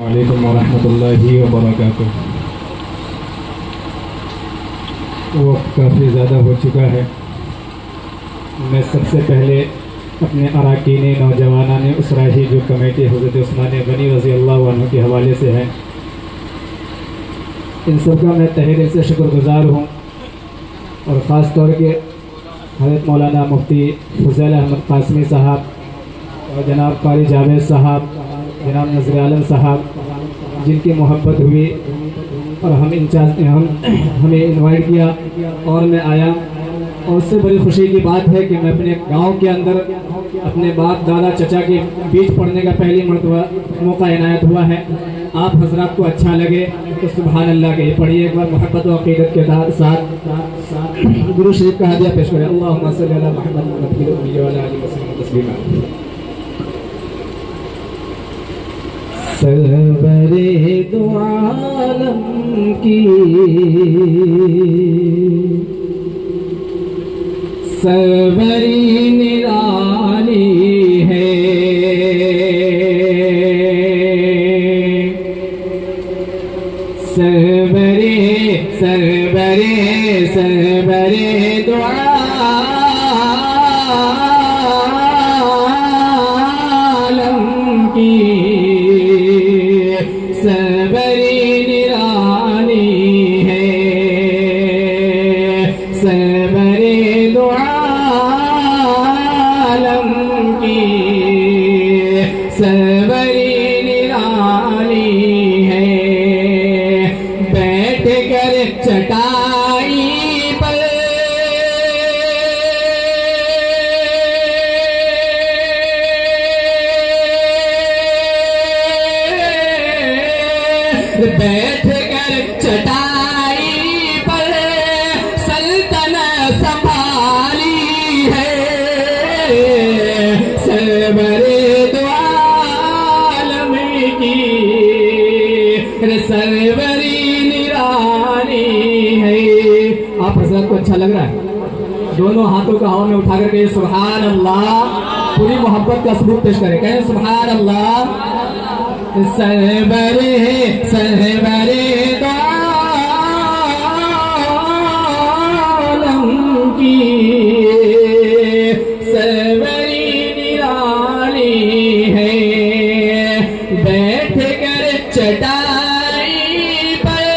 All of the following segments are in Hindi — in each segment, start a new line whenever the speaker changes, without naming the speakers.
वालेकुम वरहमतुल्लाहि वबरकातुह। वक्त काफ़ी ज़्यादा हो चुका है। मैं सबसे पहले अपने अरकान नौजवानान उसराही जो कमेटी हज़रत उस्मान गनी रज़ी अल्लाह अन्हु के हवाले से है, इन सब का मैं तहे दिल से शुक्रगुज़ार हूँ। और ख़ास तौर के हज़रत मौलाना मुफ्ती फज़ल अहमद कासमी साहब और जनाब कारी जावेद साहब, जनाब नज़र आलम साहब, जिनकी मोहब्बत हुई और हमें इनवाइट किया और मैं आया। और उससे बड़ी खुशी की बात है कि मैं अपने गांव के अंदर अपने बाप दादा चचा के बीच पढ़ने का पहली मरतबा मौका इनायत हुआ है। आप हजरात को अच्छा लगे तो सुभान अल्लाह के पढ़िए एक बार मोहब्बत और अक़ीदत के साथ गुरु शरीफ का हदिया पेश करें। अल्लाहुम्मा सल्ली अला मुहम्मद व अला आलिहि वसल्लम तस्लीमा। सरवरे दो आलम की सरवरी निराली है, सरवरे सरवरे सरवरे दो आलम की सरवरी निराली है, सरवरे दो आलम की सरवरी निराली है। बैठ कर चटाई पर बैठ कर चटाई पर सल्तनत संभाली है, सरवरे दो आलम की सरवरी निराली है। आप हज़रत को अच्छा लग रहा है? दोनों हाथों का हवा में उठा करके सुभान अल्लाह पूरी मोहब्बत का सबूत पेश करें। कहें सुभान अल्लाह। सरवरे सरवरे दो आलम की सरवरी निराली है। बैठ कर चटाई पर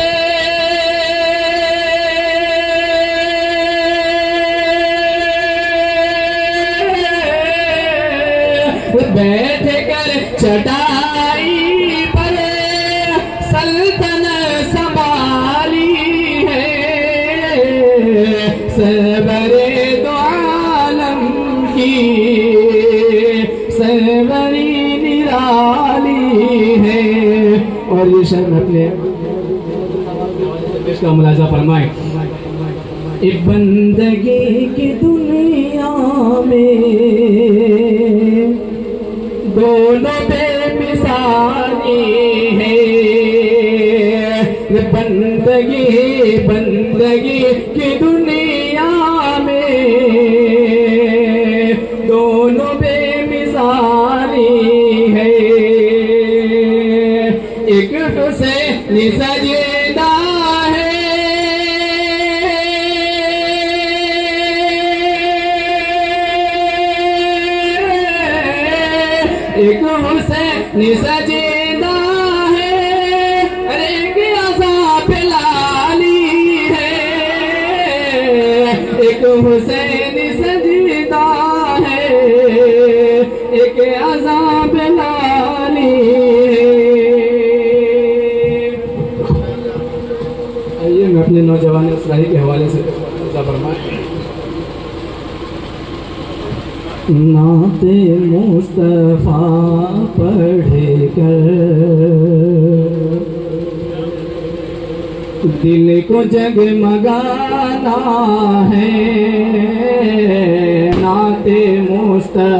बैठ कर चटाई पर सल्तनत संभाली है, सरवरे दो आलम की सरवरी निराली है। और ये शहर में अपने देश का मुलाजा फरमाए। एक बंदगी की दुनिया में दोनों बेमिसाली है, बंदगी बंदगी की दुनिया में दोनों बेमिसाली है। एक से निसजदा है, एक से निसजदा है, एक अज़ाब लाली है, एक हुसैन सजदा है, एक अज़ाब लाली है। आइए मैं अपने नौजवान उसराही के हवाले से फरमाएं। नाते मुस्तफा पढ़े कर दिल को जगमगाना है, नाते मुस्तफा